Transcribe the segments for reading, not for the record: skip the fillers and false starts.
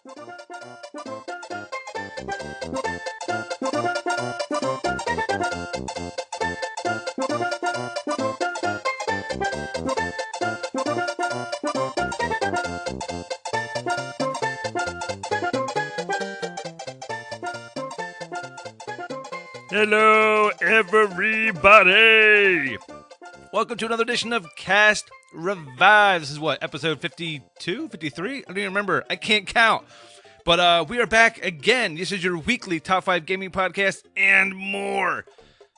Hello, everybody! Welcome to another edition of Cast Revive. This is what, episode 52, 53? I don't even remember. I can't count. But we are back again. This is your weekly Top 5 Gaming Podcast and more.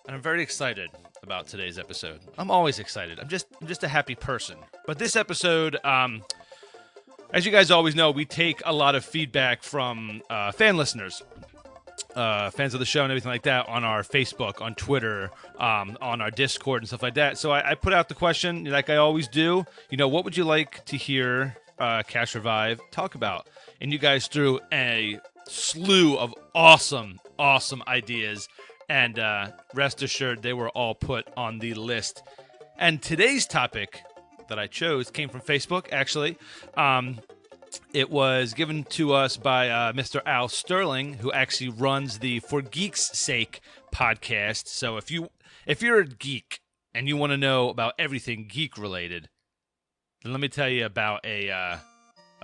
And I'm very excited about today's episode. I'm always excited. I'm just a happy person. But this episode, as you guys always know, we take a lot of feedback from fan listeners. Fans of the show and everything like that on our Facebook, on Twitter, on our Discord and stuff like that. So I put out the question, like I always do, what would you like to hear Cast Revive talk about? And you guys threw a slew of awesome ideas, and rest assured they were all put on the list. And today's topic that I chose came from Facebook, actually. It was given to us by Mr. Al Sterling, who actually runs the For Geek's Sake podcast. So if you're a geek and you want to know about everything geek related, then let me tell you about a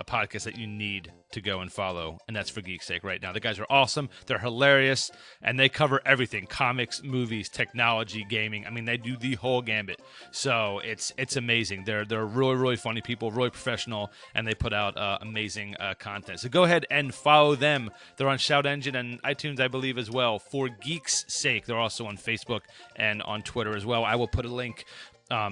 podcast that you need to go and follow, and that's For Geek's Sake right now. The guys are awesome, they're hilarious, and they cover everything: comics, movies, technology, gaming. I mean, they do the whole gambit. So it's amazing. They're really funny people, really professional, and they put out amazing content. So go ahead and follow them. They're on Shout Engine and iTunes, I believe, as well. For Geek's Sake. They're also on Facebook and on Twitter as well. I will put a link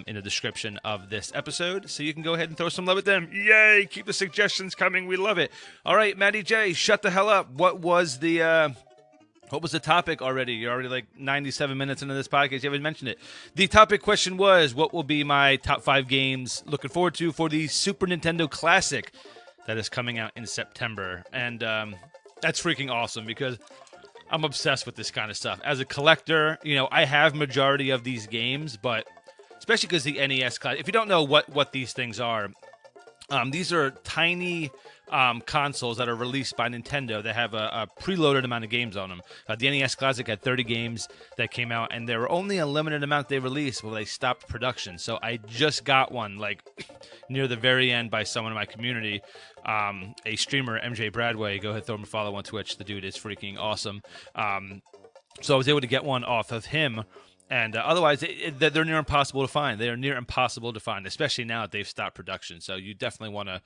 in the description of this episode, so you can go ahead and throw some love at them. Yay! Keep the suggestions coming. We love it. All right, MattyJ, shut the hell up. What was the topic already? You're already like 97 minutes into this podcast. You haven't mentioned it. The topic question was, what will be my top 5 games looking forward to for the Super Nintendo Classic that is coming out in September? And that's freaking awesome because I'm obsessed with this kind of stuff. As a collector, I have majority of these games, but especially because the NES class. If you don't know what these things are, these are tiny consoles that are released by Nintendo that have a preloaded amount of games on them. The NES Classic had 30 games that came out, and there were only a limited amount they released before they stopped production. So I just got one, like, near the very end by someone in my community, a streamer, MJ Bradway. Go ahead, throw him a follow on Twitch. The dude is freaking awesome. So I was able to get one off of him. And otherwise, they're near impossible to find. They are near impossible to find, especially now that they've stopped production. So you definitely want to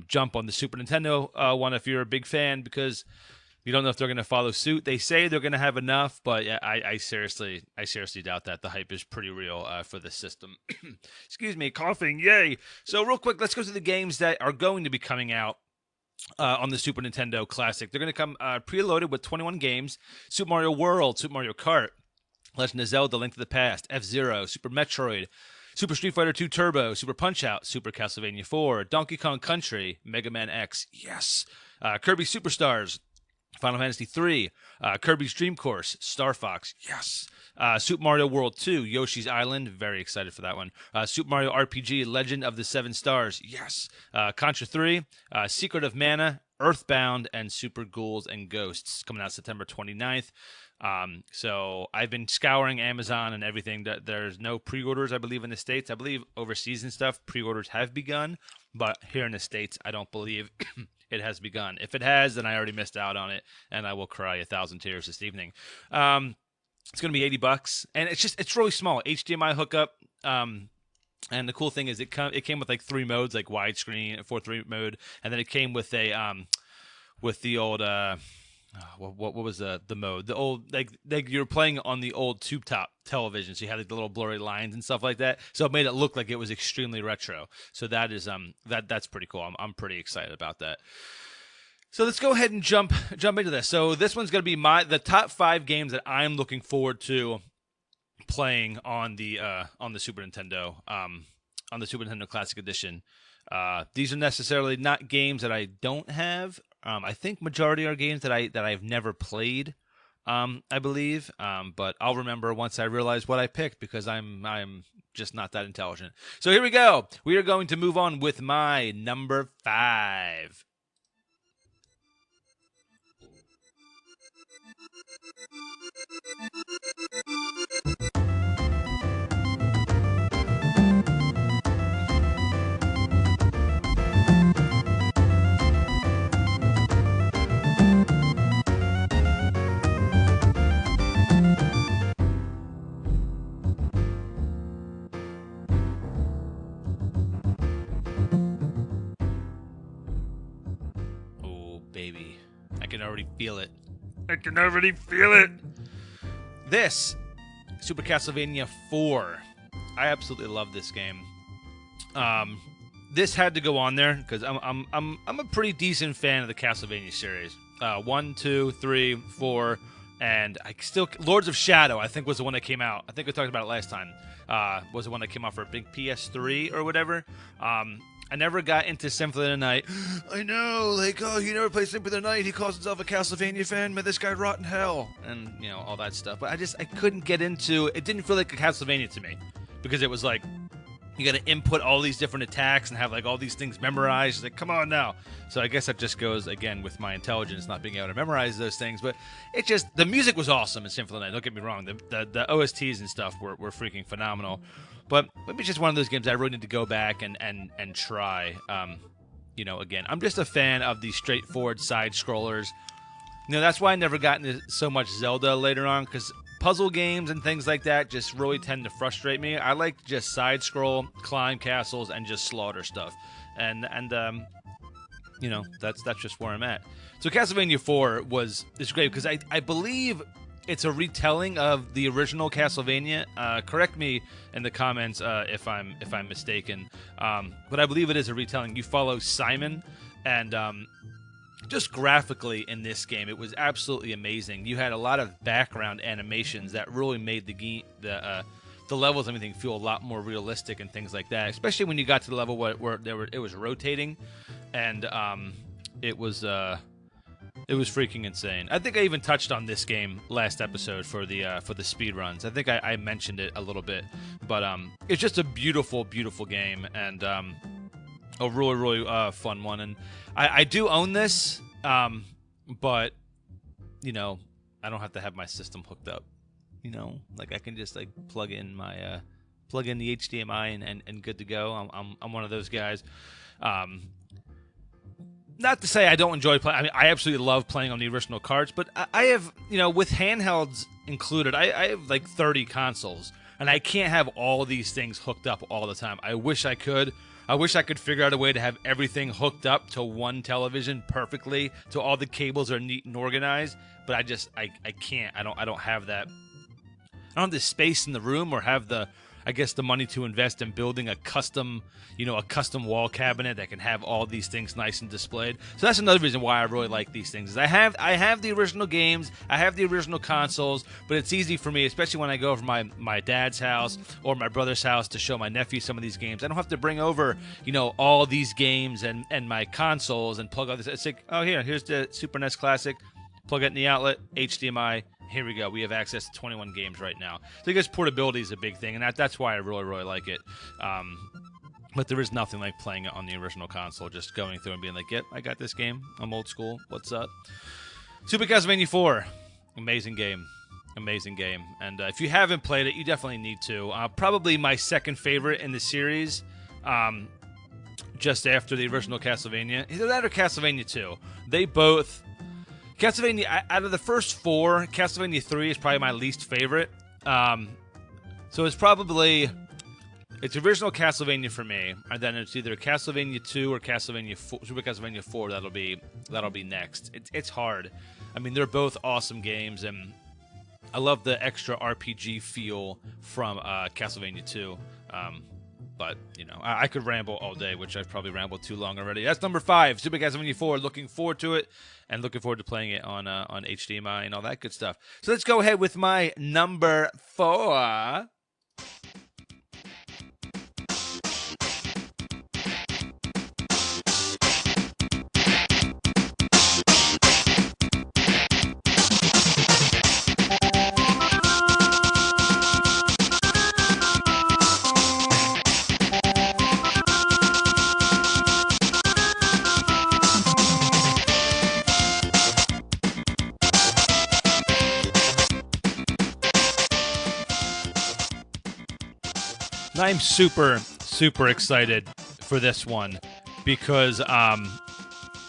jump on the Super Nintendo one if you're a big fan, because you don't know if they're going to follow suit. They say they're going to have enough, but yeah, I seriously doubt that. The hype is pretty real for this system. Excuse me, coughing, yay. So real quick, let's go to the games that are going to be coming out on the Super Nintendo Classic. They're going to come preloaded with 21 games: Super Mario World, Super Mario Kart, Legend of Zelda: Link to the Past, F-Zero, Super Metroid, Super Street Fighter 2 Turbo, Super Punch-Out, Super Castlevania 4, Donkey Kong Country, Mega Man X, yes, Kirby Superstars, Final Fantasy 3, Kirby's Dream Course, Star Fox, yes, Super Mario World 2, Yoshi's Island, very excited for that one, Super Mario RPG, Legend of the Seven Stars, yes, Contra 3, Secret of Mana, Earthbound, and Super Ghouls and Ghosts, coming out September 29th. So I've been scouring Amazon and everything. There's no pre-orders, I believe, in the States. I believe overseas and stuff, pre-orders have begun, but here in the States, I don't believe it has begun. If it has, then I already missed out on it, and I will cry 1,000 tears this evening. It's going to be $80, and it's really small. HDMI hookup. And the cool thing is it came with like 3 modes, like widescreen, 4:3 mode, and then it came with with the old what was the mode? The old like you're playing on the old tube top television, so you had like the little blurry lines and stuff like that. So it made it look like it was extremely retro. So that is that's pretty cool. I'm pretty excited about that. So let's go ahead and jump into this. So this one's going to be the top 5 games that I'm looking forward to playing on the Super Nintendo, on the Super Nintendo Classic Edition. These are necessarily not games that I don't have. I think majority are games that I've never played. I believe, but I'll remember once I realize what I picked, because I'm just not that intelligent. So here we go. We are going to move on with my number 5. Baby, I can already feel it. I can already feel it. This Super Castlevania 4. I absolutely love this game. This had to go on there because I'm a pretty decent fan of the Castlevania series. 1, 2, 3, 4, and I still Lords of Shadow. I think was the one that came out. I think we talked about it last time. Was the one that came out for a big PS3 or whatever. I never got into Symphony of the Night. I know, like, oh, he never played Symphony of the Night. He calls himself a Castlevania fan. Man, this guy rot in hell. And, you know, all that stuff. But I couldn't get into it. It didn't feel like a Castlevania to me. Because it was like, you got to input all these different attacks and have, like, all these things memorized. Like, come on now. So I guess that just goes, again, with my intelligence not being able to memorize those things. But it just, the music was awesome in Symphony of the Night. Don't get me wrong. The OSTs and stuff were freaking phenomenal. But maybe it's just one of those games I really need to go back and try. You know, again, I'm just a fan of the straightforward side scrollers. You know, that's why I never got into so much Zelda later on, because puzzle games and things like that just really tend to frustrate me. I like to just side scroll, climb castles, and just slaughter stuff. And you know, that's just where I'm at. So Castlevania 4 is great because I believe it's a retelling of the original Castlevania. Correct me in the comments if I'm mistaken. But I believe it is a retelling. You follow Simon, and just graphically in this game, it was absolutely amazing. You had a lot of background animations that really made the levels and everything feel a lot more realistic and things like that. Especially when you got to the level where it was rotating, and it was freaking insane. I think I even touched on this game last episode for the speed runs. I think I mentioned it a little bit, but it's just a beautiful, beautiful game, and a really, really fun one. And I do own this, but you know, I don't have to have my system hooked up. You know, like I can just like plug in the HDMI and good to go. I'm one of those guys. Not to say I don't enjoy playing. I mean, I absolutely love playing on the original carts, but I have, you know, with handhelds included, I have like 30 consoles, and I can't have all these things hooked up all the time. I wish I could. I wish I could figure out a way to have everything hooked up to one television perfectly, so all the cables are neat and organized. But I can't. I don't have that. I don't have the space in the room, or have the money to invest in building a custom wall cabinet that can have all these things nice and displayed. So that's another reason why I really like these things. Is I have the original games, I have the original consoles, but it's easy for me, especially when I go over my dad's house or my brother's house to show my nephew some of these games. I don't have to bring over, you know, all these games and my consoles and plug all this. It's like, oh, here's the Super NES Classic. Plug it in the outlet, HDMI. Here we go. We have access to 21 games right now. So I guess portability is a big thing, and that's why I really, really like it. But there is nothing like playing it on the original console, just going through and being like, yep, I got this game. I'm old school. What's up? Super Castlevania 4. Amazing game. Amazing game. And if you haven't played it, you definitely need to. Probably my second favorite in the series, just after the original Castlevania. Either that or Castlevania 2. They both... Castlevania, out of the first four, Castlevania 3 is probably my least favorite. So it's probably... It's original Castlevania for me, and then it's either Castlevania 2 or Castlevania 4, Super Castlevania 4 that'll be next. It's hard. I mean, they're both awesome games, and I love the extra RPG feel from Castlevania 2. But, you know, I could ramble all day, which I've probably rambled too long already. That's number 5, Super Castlevania 4. Looking forward to it, and looking forward to playing it on HDMI and all that good stuff. So let's go ahead with my number 4. I'm super, super excited for this one because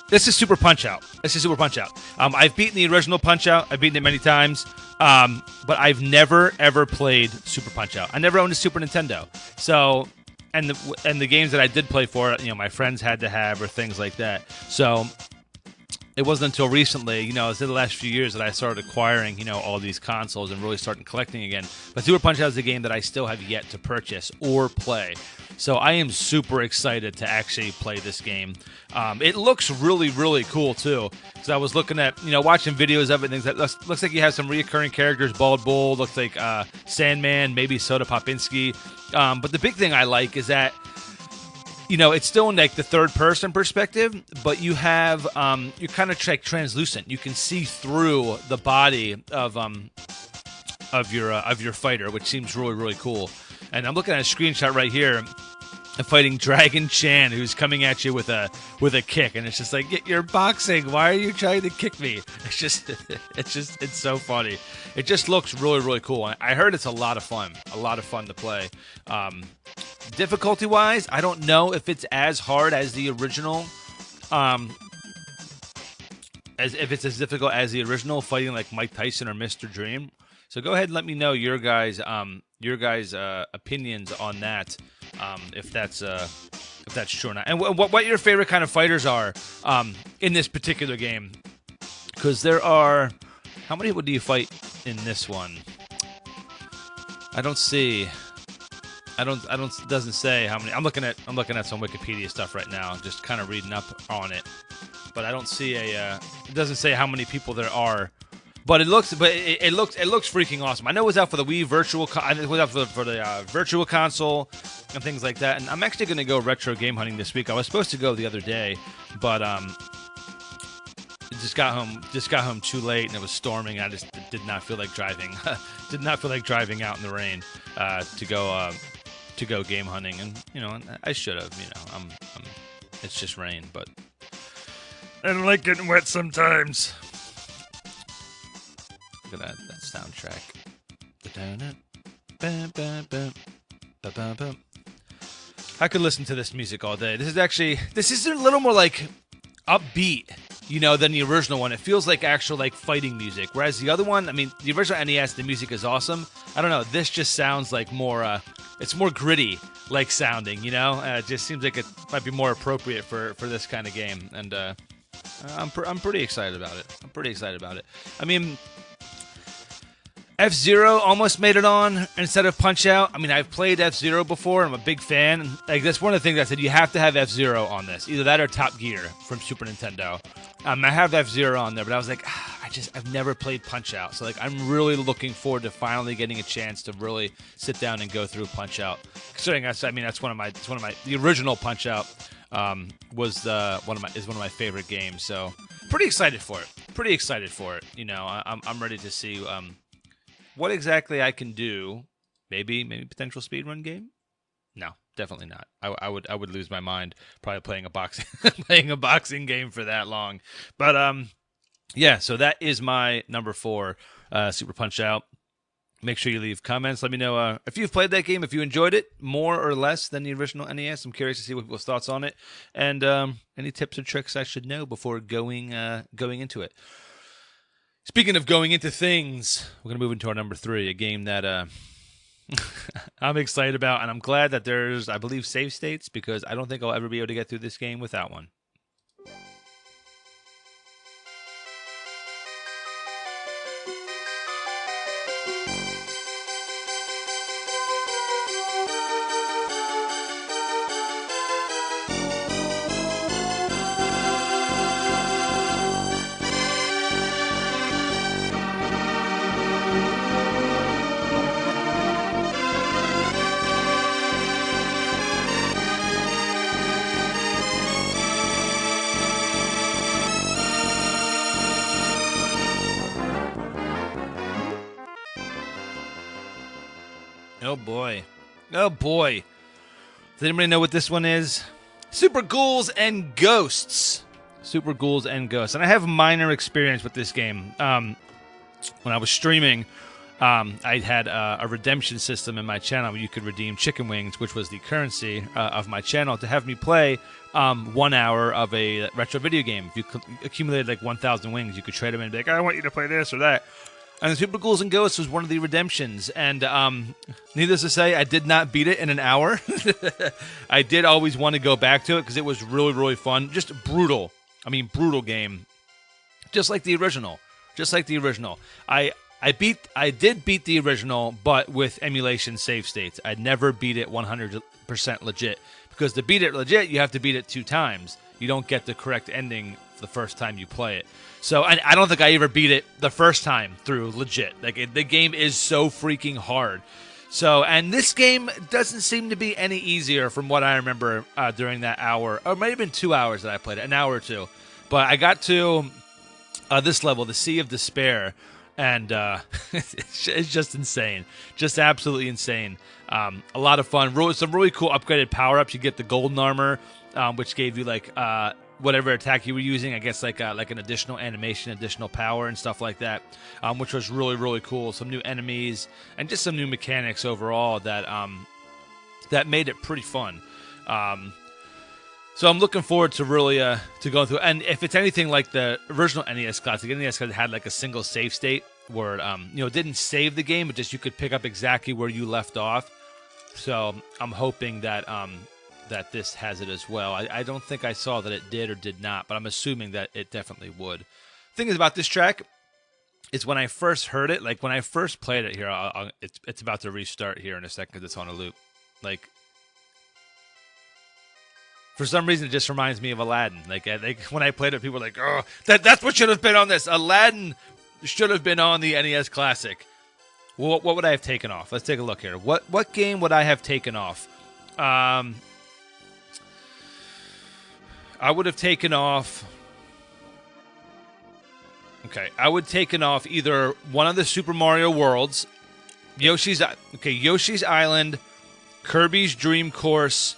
this is Super Punch-Out. This is Super Punch-Out. I've beaten the original Punch-Out. I've beaten it many times, but I've never, ever played Super Punch-Out. I never owned a Super Nintendo. So, and the games that I did play for it, my friends had to have or things like that. So it wasn't until recently, it was in the last few years that I started acquiring, all these consoles and really starting collecting again. But Super Punch-Out is a game that I still have yet to purchase or play. So I am super excited to actually play this game. It looks really, really cool, too. Because I was looking at, watching videos of it, and things that looks like you have some reoccurring characters. Bald Bull, looks like Sandman, maybe Soda Popinski. But the big thing I like is that it's still in like the third-person perspective, but you have you're kind of like translucent. You can see through the body of your fighter, which seems really, really cool. And I'm looking at a screenshot right here of fighting Dragon Chan, who's coming at you with a kick, and it's just like, you're boxing. Why are you trying to kick me? It's so funny. It just looks really, really cool. I heard it's a lot of fun to play. Difficulty-wise, I don't know if it's as hard as the original, as if it's as difficult as the original, fighting like Mike Tyson or Mr. Dream. So go ahead and let me know your guys' opinions on that, if that's true or not, and what your favorite kind of fighters are in this particular game. Because there are, how many do you fight in this one? It doesn't say how many. I'm looking at some Wikipedia stuff right now, just kind of reading up on it. But I don't see it doesn't say how many people there are. But it looks freaking awesome. I know it was out for the Wii Virtual. It was out for the Virtual Console and things like that. And I'm actually going to go retro game hunting this week. I was supposed to go the other day, but just got home too late, and it was storming. I just did not feel like driving. Did not feel like driving out in the rain to go game hunting. And I should have. It's just rain, but I don't like getting wet sometimes. Look at that soundtrack. I could listen to this music all day. This is a little more like upbeat, than the original one. It feels like actual like fighting music. Whereas the other one, the original NES, the music is awesome. I don't know. This just sounds like more. It's more gritty, like sounding. It just seems like it might be more appropriate for this kind of game. And I'm pretty excited about it. F-Zero almost made it on instead of Punch-Out. I've played F-Zero before. I'm a big fan. Like, that's one of the things I said. You have to have F-Zero on this. Either that or Top Gear from Super Nintendo. I have F-Zero on there, but I was like, I've never played Punch-Out. So, I'm really looking forward to finally getting a chance to really sit down and go through Punch-Out. Considering that's one of my the original Punch-Out was one of my favorite games. So, pretty excited for it. I'm ready to see what exactly I can do. Maybe potential speedrun game? No, definitely not. I would lose my mind probably playing a boxing game for that long. But yeah, so that is my number 4, Super Punch-Out. Make sure you leave comments. Let me know if you've played that game, if you enjoyed it more or less than the original NES. I'm curious to see what people's thoughts on it, and any tips or tricks I should know before going into it. Speaking of going into things, we're going to move into our number 3, a game that I'm excited about, and I'm glad that there's, I believe, save states, because I don't think I'll ever be able to get through this game without one. Oh boy. Does anybody know what this one is? Super Ghouls and Ghosts. Super Ghouls and Ghosts. And I have minor experience with this game. When I was streaming, I had a redemption system in my channel where you could redeem chicken wings, which was the currency of my channel, to have me play 1 hour of a retro video game. If you accumulated like 1,000 wings, you could trade them and be like, I want you to play this or that. And Super Ghouls and Ghosts was one of the redemptions. And needless to say, I did not beat it in an hour. I did always want to go back to it because it was really, really fun. Just brutal. I mean, brutal game. Just like the original. Just like the original. I did beat the original, but with emulation save states. I never beat it 100% legit. Because to beat it legit, you have to beat it 2 times. You don't get the correct ending the first time you play it. So I don't think I ever beat it the first time through legit. Like the game is so freaking hard. So, and this game doesn't seem to be any easier from what I remember during that hour. Or it might have been 2 hours that I played it, an hour or two. But I got to this level, the Sea of Despair, and it's just insane. Just absolutely insane. A lot of fun. Some really cool upgraded power-ups. You get the golden armor, which gave you like whatever attack you were using. I guess like an additional animation, additional power, and stuff like that, which was really, really cool. Some new enemies and just some new mechanics overall that that made it pretty fun. So I'm looking forward to really to going through. And if it's anything like the original NES Classic, NES had like a single save state where it didn't save the game, but just you could pick up exactly where you left off. So I'm hoping that that this has it as well. I don't think I saw that it did or did not, but I'm assuming that it definitely would. The thing is about this track is when I first heard it, like when I first played it here, it's about to restart here in a second because it's on a loop. Like, for some reason, it just reminds me of Aladdin. Like when I played it, people were like, "Oh, that's what should have been on this. Aladdin should have been on the NES Classic." Well, what would I have taken off? Let's take a look here. What game would I have taken off? I would have taken off. Okay, I would have taken off either one of the Super Mario Worlds, Yoshi's Island, Kirby's Dream Course,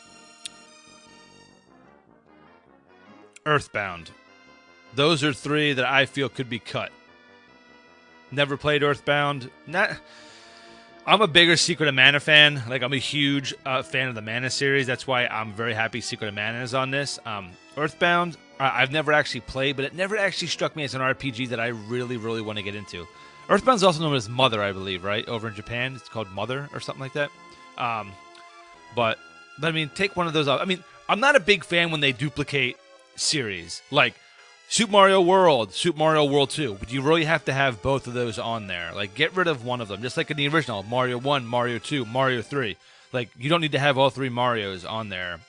Earthbound. Those are 3 that I feel could be cut. Never played Earthbound. I'm a bigger Secret of Mana fan. Like, I'm a huge fan of the Mana series. That's why I'm very happy Secret of Mana is on this. Earthbound, I've never actually played, but it never actually struck me as an RPG that I really, really want to get into. Earthbound's also known as Mother, I believe, right? Over in Japan, it's called Mother or something like that. But I mean, take one of those off. I mean, I'm not a big fan when they duplicate series. Like, Super Mario World, Super Mario World 2. But you really have to have both of those on there. Like, get rid of one of them. Just like in the original, Mario 1, Mario 2, Mario 3. Like, you don't need to have all 3 Marios on there.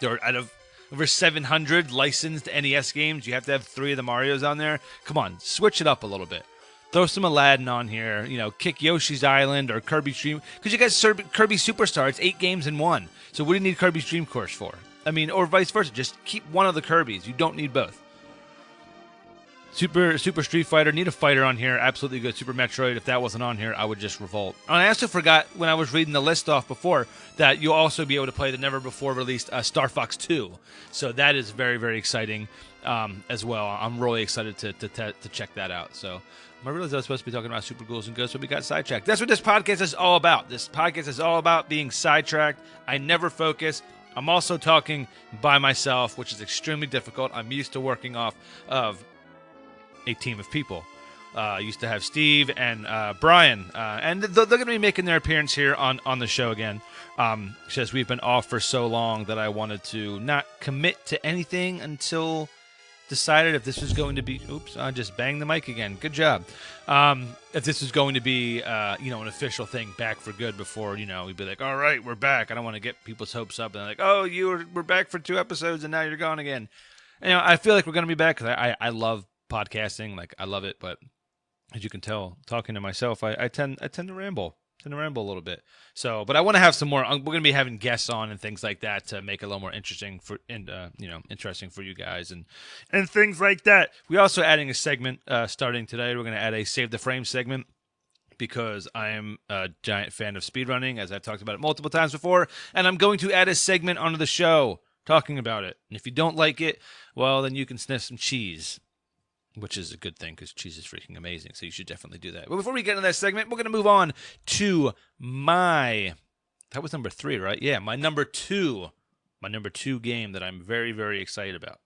There are, out of over 700 licensed NES games, you have to have 3 of the Marios on there. Come on, switch it up a little bit. Throw some Aladdin on here. Kick Yoshi's Island or Kirby's Dream. Because you guys Kirby Superstar, it's 8 games in one. So what do you need Kirby's Dream Course for? I mean, or vice versa. Just keep one of the Kirbys. You don't need both. Super Street Fighter, need a fighter on here. Absolutely good. Super Metroid, if that wasn't on here, I would just revolt. And I also forgot when I was reading the list off before that you'll also be able to play the never before released Star Fox 2. So that is very, very exciting as well. I'm really excited to check that out. So I realized I was supposed to be talking about Super Ghouls and Ghosts, but we got sidetracked. That's what this podcast is all about. This podcast is all about being sidetracked. I never focus. I'm also talking by myself, which is extremely difficult. I'm used to working off of a team of people. Used to have Steve and Brian, and they're going to be making their appearance here on the show again. Because we've been off for so long that I wanted to not commit to anything until decided if this was going to be. Oops, I just banged the mic again. Good job. If this was going to be, an official thing back for good before, we'd be like, all right, we're back. I don't want to get people's hopes up and like, oh, we're back for 2 episodes and now you're gone again. I feel like we're going to be back because I love podcasting, like I love it, but as you can tell, talking to myself, I tend to ramble. A little bit. So, but I want to have some more. We're going to be having guests on and things like that to make it a little more interesting interesting for you guys and things like that. We're also adding a segment starting today. We're going to add a Save the Frame segment because I am a giant fan of speedrunning, as I've talked about it multiple times before, and I'm going to add a segment onto the show talking about it. And if you don't like it, well, then you can sniff some cheese. which is a good thing because cheese is freaking amazing. So you should definitely do that. But before we get into that segment, we're going to move on to that was number 3, right? Yeah, my number 2 game that I'm very, very excited about.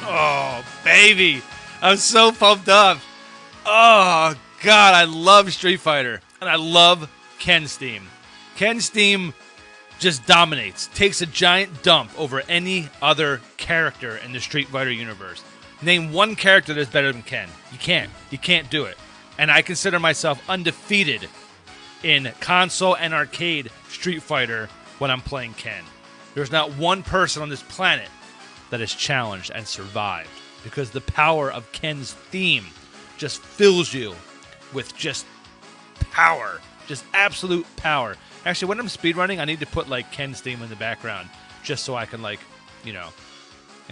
Oh, baby. I'm so pumped up. Oh, God, I love Street Fighter. And I love Ken's theme. Ken's theme just dominates. Takes a giant dump over any other character in the Street Fighter universe. Name one character that's better than Ken. You can't. You can't do it. And I consider myself undefeated in console and arcade Street Fighter when I'm playing Ken. There's not one person on this planet that has challenged and survived because the power of Ken's theme just fills you with just power, just absolute power. Actually, when I'm speedrunning, I need to put like Ken's theme in the background just so I can I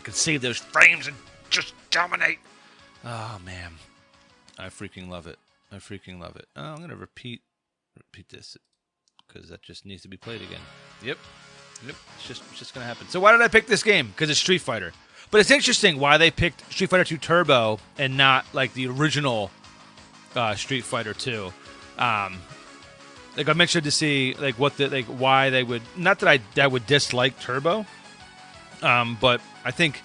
can save those frames and just dominate. Oh man, I freaking love it. I freaking love it. Oh, I'm gonna repeat this because that just needs to be played again. Yep. It's just gonna happen. So why did I pick this game? Because it's Street Fighter. But it's interesting why they picked Street Fighter 2 Turbo and not like the original Street Fighter 2. I'm interested to see like why they would. Not that I would dislike Turbo, but I think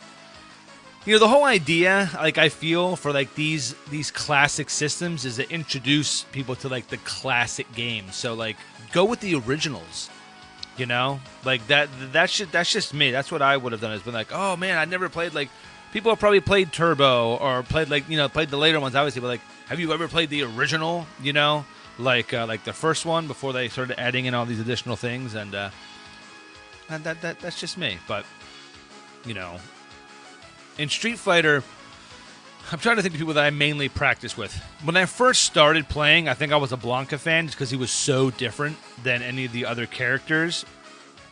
the whole idea, like I feel for like these classic systems is to introduce people to like the classic games. So like go with the originals. Like that's just me. That's what I would have done. Is been like, oh man, I never played like people have probably played Turbo or played played the later ones obviously, but like, have you ever played the original? Like the first one before they started adding in all these additional things, and that's just me. But in Street Fighter, I'm trying to think of people that I mainly practice with. When I first started playing, I think I was a Blanca fan just because he was so different than any of the other characters,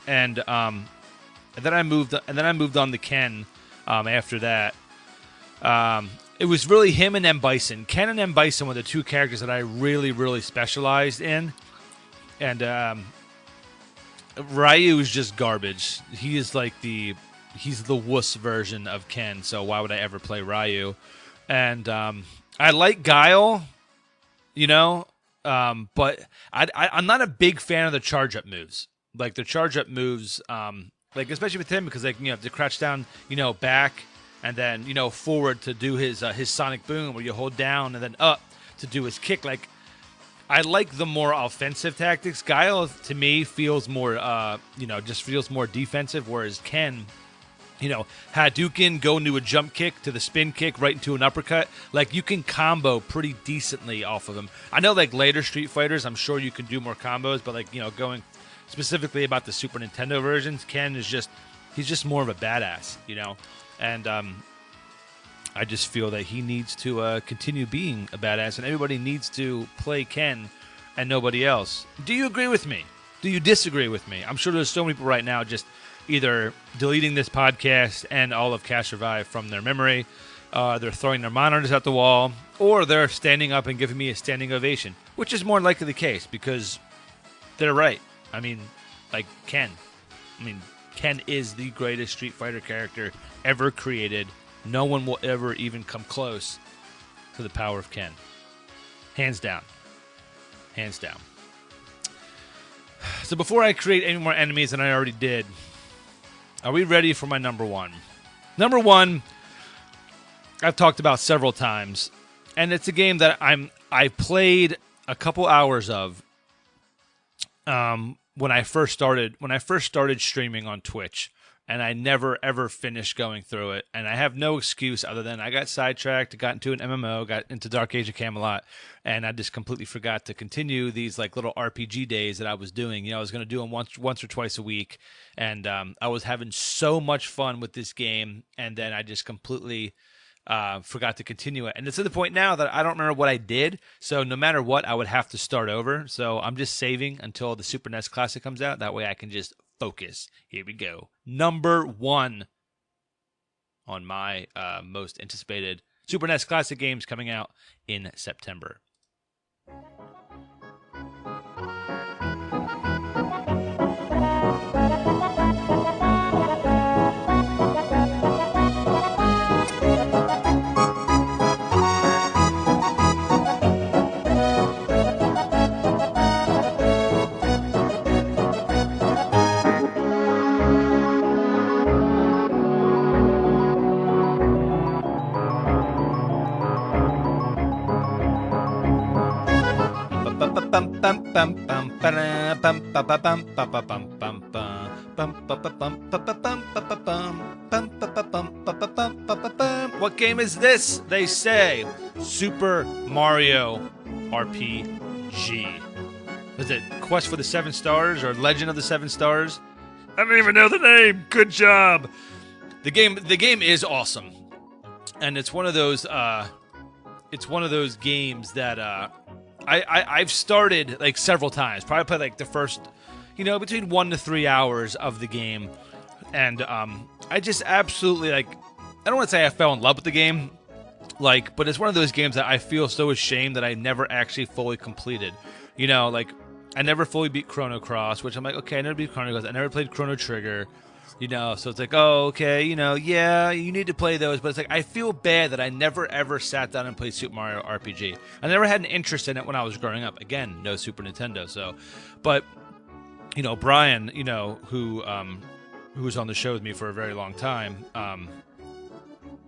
and then I moved on to Ken. After that, it was really him and M. Bison. Ken and M. Bison were the two characters that I really, really specialized in, and Ryu is just garbage. He is like he's the wuss version of Ken. So why would I ever play Ryu? And I like Guile, but I'm not a big fan of the charge-up moves. Like the charge-up moves, like especially with him because like to crouch down, back and then forward to do his sonic boom, where you hold down and then up to do his kick. Like I like the more offensive tactics. Guile to me feels more, just feels more defensive, whereas Ken. Hadouken, go into a jump kick to the spin kick right into an uppercut. Like, you can combo pretty decently off of him. I know, like, later Street Fighters, I'm sure you can do more combos, but, like, going specifically about the Super Nintendo versions, Ken is he's just more of a badass, And I just feel that he needs to continue being a badass, and everybody needs to play Ken and nobody else. Do you agree with me? Do you disagree with me? I'm sure there's so many people right now just either deleting this podcast and all of Cast Revive from their memory, they're throwing their monitors at the wall, or they're standing up and giving me a standing ovation, which is more likely the case because they're right. I mean, like Ken. Ken is the greatest Street Fighter character ever created. No one will ever even come close to the power of Ken. Hands down. Hands down. So before I create any more enemies than I already did, are we ready for my number one? Number one, I've talked about several times, and it's a game that I played a couple hours of when I first started streaming on Twitch and I never ever finished going through it. And I have no excuse other than I got sidetracked, got into an MMO, got into Dark Age of Camelot, and I just completely forgot to continue these like little RPG days that I was doing. I was going to do them once or twice a week, and I was having so much fun with this game, and then I just completely forgot to continue it. And it's to the point now that I don't remember what I did. So no matter what, I would have to start over. So I'm just saving until the Super NES Classic comes out. That way I can just focus. Here we go. Number 1 on my most anticipated Super NES Classic games coming out in September. What game is this? They say Super Mario RPG. Was it Quest for the 7 Stars or Legend of the 7 Stars? I don't even know the name. Good job. The game is awesome, and it's one of those games that I've started like several times. Probably played like the first, between 1 to 3 hours of the game, and I just absolutely I don't want to say I fell in love with the game, but it's one of those games that I feel so ashamed that I never actually fully completed. I never fully beat Chrono Cross, which I'm like, okay, I never beat Chrono Cross. I never played Chrono Trigger. So it's like, oh, okay, yeah, you need to play those, but it's like, I feel bad that I never ever sat down and played Super Mario RPG. I never had an interest in it when I was growing up. Again, no Super Nintendo, but, Brian, who was on the show with me for a very long time,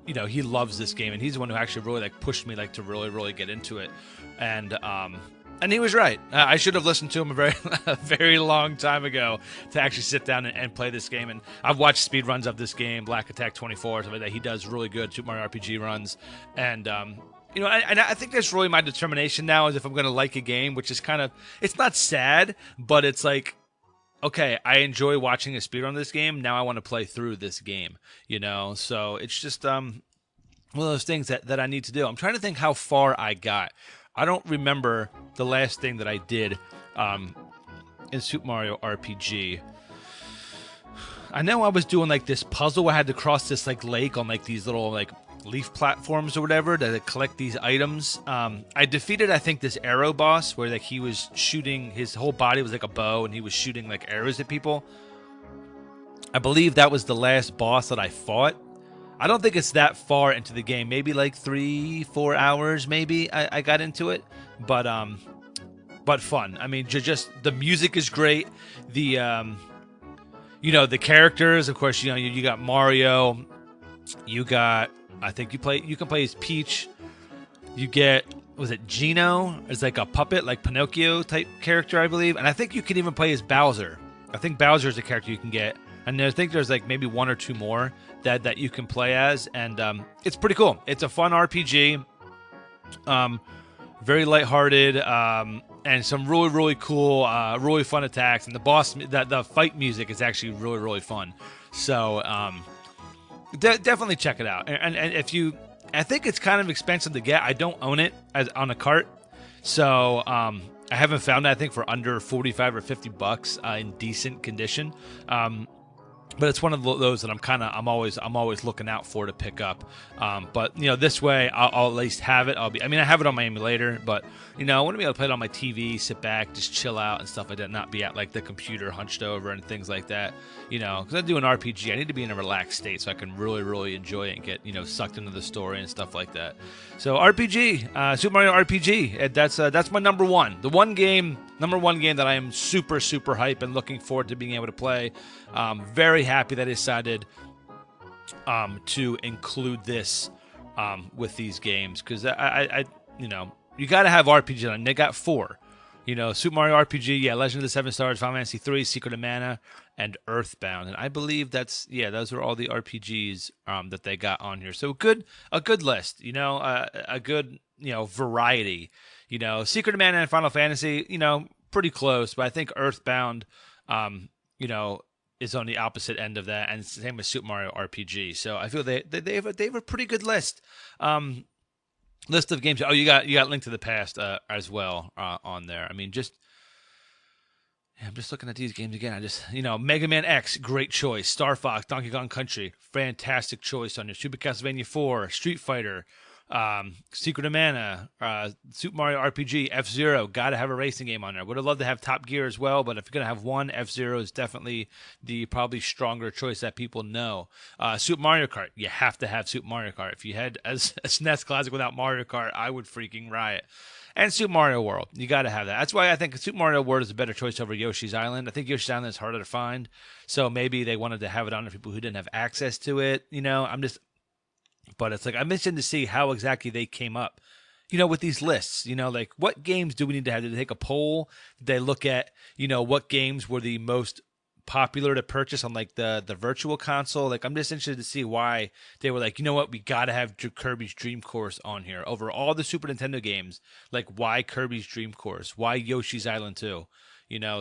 he loves this game, and he's the one who actually really, pushed me, to really, really get into it, and he was right. I should have listened to him a very long time ago to actually sit down and play this game. And I've watched speedruns of this game, Black Attack 24, something that he does really good Super Mario RPG runs. And, I think that's really my determination now is if I'm going to like a game, which is it's not sad, but it's like, okay, I enjoy watching a speedrun of this game. Now I want to play through this game, So it's just one of those things that I need to do. I'm trying to think how far I got. I don't remember the last thing that I did in Super Mario RPG. I know I was doing this puzzle. I had to cross this lake on these little leaf platforms or whatever to collect these items. I defeated, I think, this arrow boss where he was shooting, his whole body was like a bow and he was shooting arrows at people. I believe that was the last boss that I fought. I don't think it's that far into the game. Maybe 3-4 hours. Maybe I got into it, but fun. I mean, just the music is great. The the characters, of course. You got Mario. You got, I think you can play as Peach. You get, was it Gino? It's like a puppet, like Pinocchio type character, I believe. And I think you can even play as Bowser. I think Bowser is a character you can get. And I think there's maybe 1 or 2 more that you can play as, and it's pretty cool. It's a fun RPG, very lighthearted, and some really, really cool, really fun attacks. And the fight music is actually really, really fun. So definitely check it out. And if you, I think it's kind of expensive to get. I don't own it on a cart, so I haven't found it. I think for under $45 or $50 in decent condition. But it's one of those that I'm always looking out for to pick up. But this way I'll at least have it. I have it on my emulator, but I want to be able to play it on my TV, sit back, just chill out and stuff like that, not be at the computer hunched over and things like that. Because I do an RPG, I need to be in a relaxed state so I can really, really enjoy it and get sucked into the story and stuff like that. So RPG, Super Mario RPG, that's my number one. The number one game that I am super, super hype and looking forward to being able to play. Very happy that I decided to include this with these games, because I you got to have RPGs on. They got 4. Super Mario RPG, yeah, Legend of the Seven Stars, Final Fantasy 3, Secret of Mana, and Earthbound. And I believe those are all the RPGs that they got on here. So a good list, a good, variety. Secret of Mana and Final Fantasy, pretty close, but I think Earthbound, you know, is on the opposite end of that, and same with Super Mario RPG. So I feel they have a pretty good list. List of games. Oh, you got Link to the Past as well on there. I mean, I'm just looking at these games again. Mega Man X, great choice. Star Fox, Donkey Kong Country, fantastic choice on your Super Castlevania 4, Street Fighter, Secret of Mana, Super Mario RPG, F-Zero. Got to have a racing game on there. Would have loved to have Top Gear as well, but if you're going to have one, F-Zero is definitely the probably stronger choice that people know. Super Mario Kart, you have to have Super Mario Kart. If you had a SNES Classic without Mario Kart, I would freaking riot. And Super Mario World, you got to have that. That's why I think Super Mario World is a better choice over Yoshi's Island. I think Yoshi's Island is harder to find, so maybe they wanted to have it on for people who didn't have access to it. But it's like I'm interested to see how exactly they came up, with these lists. Like what games do we need to have? Did they take a poll? Did they look at, what games were the most popular to purchase on like the virtual console? Like I'm just interested to see why they were like, we got to have Kirby's Dream Course on here over all the Super Nintendo games. Like why Kirby's Dream Course? Why Yoshi's Island 2?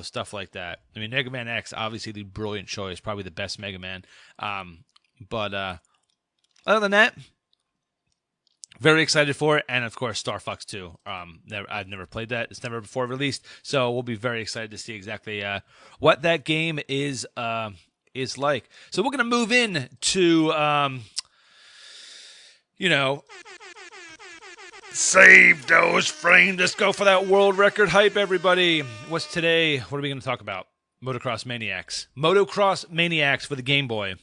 Stuff like that. I mean, Mega Man X, obviously the brilliant choice, probably the best Mega Man. But other than that, very excited for it, and of course Star Fox 2. I've never played that; it's never before released, so we'll be very excited to see exactly what that game is like. So we're gonna move in to save those frames. Let's go for that world record hype, everybody. What's today? What are we gonna talk about? Motocross Maniacs. Motocross Maniacs for the Game Boy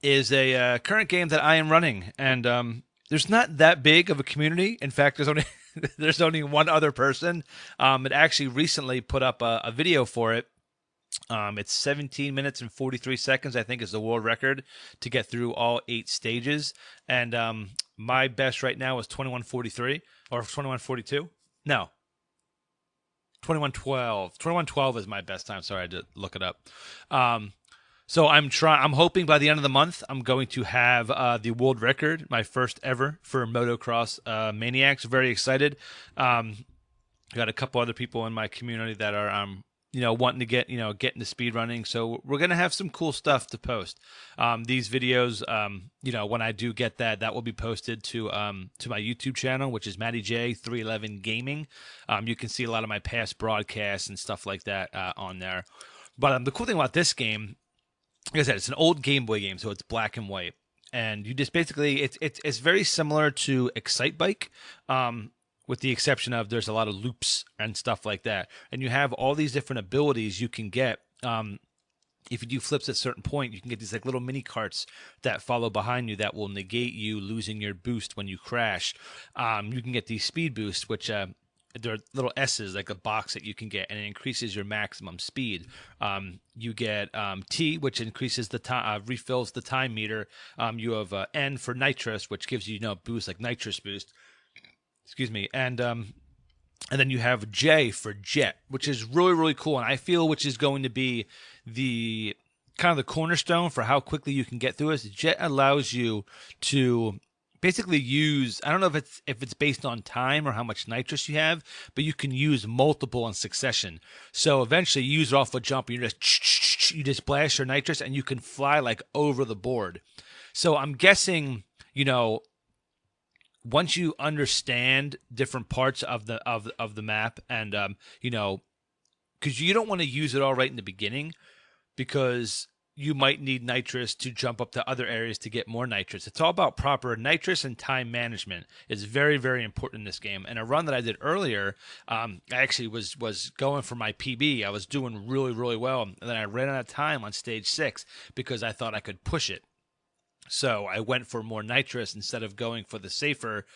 is a current game that I am running, and there's not that big of a community. In fact, there's only one other person. It actually recently put up a video for it. It's 17 minutes and 43 seconds, I think, is the world record to get through all 8 stages. And my best right now is 21:43 or 21:42. No, 21:12. 21:12 is my best time. Sorry, I had to look it up. So I'm hoping by the end of the month I'm going to have the world record, my first ever for Motocross Maniacs. Very excited. Got a couple other people in my community that are wanting to get into speedrunning. So we're gonna have some cool stuff to post. These videos, when I do get that will be posted to my YouTube channel, which is MattyJ 311 Gaming. You can see a lot of my past broadcasts and stuff like that on there. But the cool thing about this game, like I said, it's an old Game Boy game, so it's black and white, and you just basically it's very similar to Excite Bike, with the exception of there's a lot of loops and stuff like that, and you have all these different abilities you can get. If you do flips at a certain point, you can get these like little mini carts that follow behind you that will negate you losing your boost when you crash. You can get these speed boosts, which there are little S's, like a box that you can get, and it increases your maximum speed. You get T, which increases the time, refills the time meter. You have N for nitrous, which gives you boost, like nitrous boost. Excuse me, and then you have J for jet, which is really, really cool, and I feel which is going to be the kind of the cornerstone for how quickly you can get through it. Jet allows you to basically use, I don't know if it's based on time or how much nitrous you have, but you can use multiple in succession. So eventually you use it off a jump, and you just blast your nitrous, and you can fly like over the board. So I'm guessing, once you understand different parts of the map, and because you don't want to use it all right in the beginning, because you might need nitrous to jump up to other areas to get more nitrous. It's all about proper nitrous and time management is very, very important in this game. And a run that I did earlier, I actually was going for my PB. I was doing really, really well. And then I ran out of time on stage 6 because I thought I could push it. So I went for more nitrous instead of going for the safer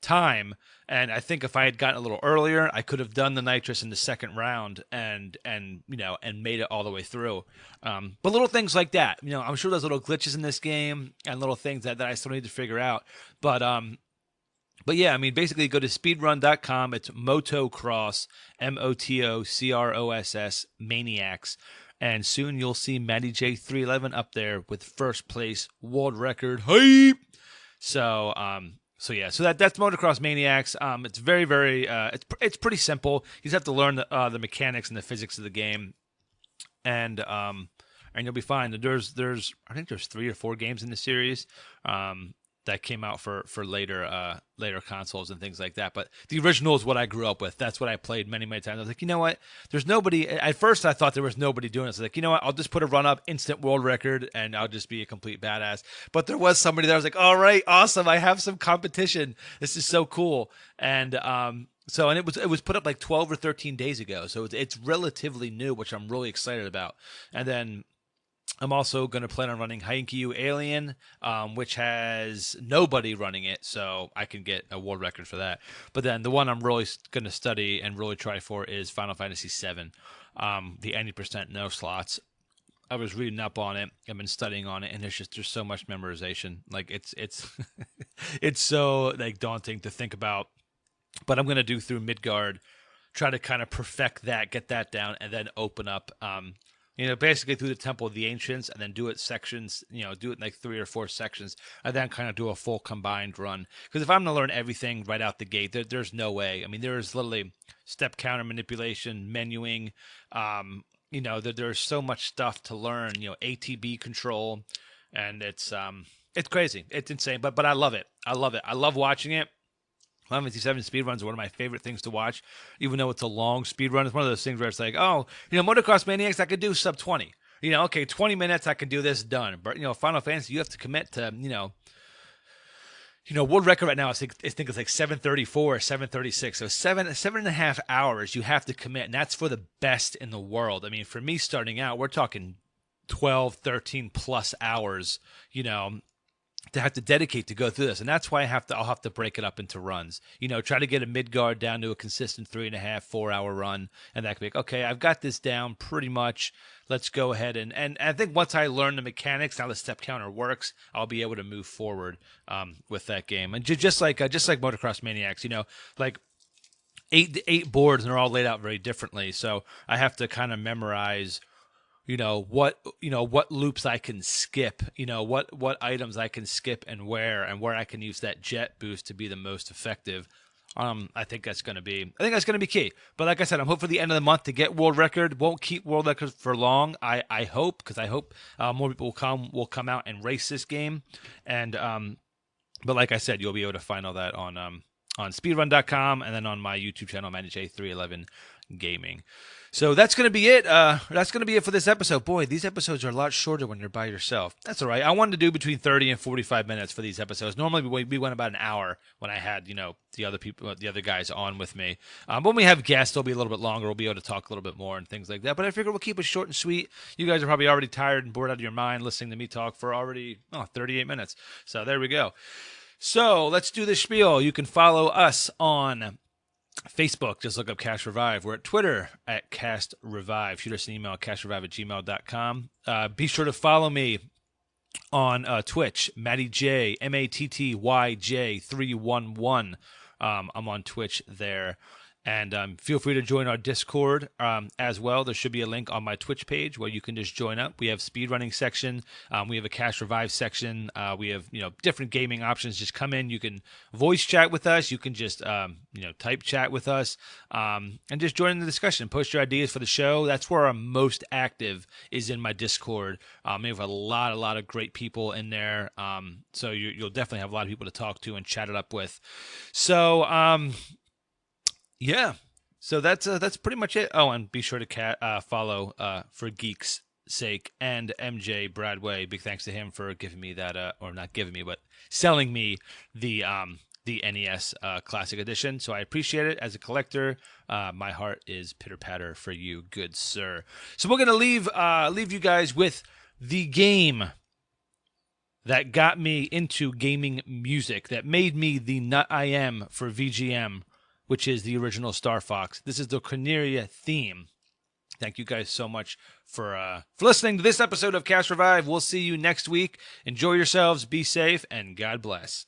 time. And I think if I had gotten a little earlier, I could have done the nitrous in the second round and made it all the way through. But little things like that, I'm sure there's little glitches in this game and little things that I still need to figure out. But But yeah, I mean, basically go to speedrun.com. It's motocross, MOTOCROSS, Maniacs. And soon you'll see MattyJ 311 up there with first place world record hype. So, that's Motocross Maniacs. It's very, very, it's pretty simple. You just have to learn the mechanics and the physics of the game, and you'll be fine. I think there's 3 or 4 games in the series. That came out for later consoles and things like that. But the original is what I grew up with. That's what I played many, many times. I was like, you know what? There's nobody. At first, I thought there was nobody doing this. I was like, you know what? I'll just put a run up, instant world record, and I'll just be a complete badass. But there was somebody there. I was like, all right, awesome. I have some competition. This is so cool. And it was put up like 12 or 13 days ago. So it's relatively new, which I'm really excited about. And then I'm also going to plan on running Haikyuu Alien, which has nobody running it, so I can get a world record for that. But then the one I'm really going to study and really try for is Final Fantasy VII, the 90% no slots. I was reading up on it. I've been studying on it, and there's so much memorization. Like it's it's so like daunting to think about. But I'm going to do through Midgard, try to kind of perfect that, get that down, and then open up. Basically through the Temple of the Ancients, and then do it sections, do it in like 3 or 4 sections, and then kind of do a full combined run. Because if I'm going to learn everything right out the gate, there's no way. I mean, there's literally step counter manipulation, menuing, there's so much stuff to learn, ATB control, and it's crazy. It's insane, but I love it. I love it. I love watching it. Final Fantasy VII speedruns are one of my favorite things to watch, even though it's a long speedrun. It's one of those things where it's like, Motocross Maniacs, I could do sub 20. 20 minutes, I can do this, done. But, Final Fantasy, you have to commit to, world record right now, I think it's like 7:34 or 7:36. So 7.5 hours you have to commit, and that's for the best in the world. I mean, for me starting out, we're talking 12, 13 plus hours, to have to dedicate to go through this. And that's why I'll have to break it up into runs. Try to get a Midgard down to a consistent 3.5, 4 hour run. And that could be like, okay, I've got this down pretty much. Let's go ahead. And I think once I learn the mechanics, how the step counter works, I'll be able to move forward with that game. And just like Motocross Maniacs, like eight boards, and they're all laid out very differently. So I have to kind of memorize what loops I can skip, what items I can skip and where I can use that jet boost to be the most effective. I think that's going to be key. But like I said, I'm hoping for the end of the month to get world record. Won't keep world records for long. I hope, because I hope more people will come out and race this game. And but like I said, you'll be able to find all that on speedrun.com, and then on my YouTube channel, MattyJ 311 Gaming. So that's going to be it. That's going to be it for this episode. Boy, these episodes are a lot shorter when you're by yourself. That's all right. I wanted to do between 30 and 45 minutes for these episodes. Normally, we went about an hour when I had, the other guys on with me. When we have guests, it'll be a little bit longer. We'll be able to talk a little bit more and things like that. But I figure we'll keep it short and sweet. You guys are probably already tired and bored out of your mind listening to me talk for already 38 minutes. So there we go. So let's do the spiel. You can follow us on Facebook, just look up Cast Revive. We're at Twitter at Cast Revive. Shoot us an email, castrevive@gmail.com. Be sure to follow me on Twitch, MattyJ, MattyJ 311. I'm on Twitch there. And feel free to join our Discord as well. There should be a link on my Twitch page where you can just join up. We have speedrunning section. We have a Cast Revive section. We have different gaming options. Just come in. You can voice chat with us. You can just type chat with us and just join in the discussion. Post your ideas for the show. That's where I'm most active, is in my Discord. We have a lot of great people in there. So you'll definitely have a lot of people to talk to and chat it up with. So yeah, so that's pretty much it. Oh, and be sure to follow For Geek's Sake and MJ Bradway. Big thanks to him for giving me that, or not giving me, but selling me the NES Classic Edition. So I appreciate it. As a collector, my heart is pitter-patter for you, good sir. So we're gonna leave you guys with the game that got me into gaming music, that made me the nut I am for VGM, which is the original Star Fox. This is the Corneria theme. Thank you guys so much for listening to this episode of Cast Revive. We'll see you next week. Enjoy yourselves, be safe, and God bless.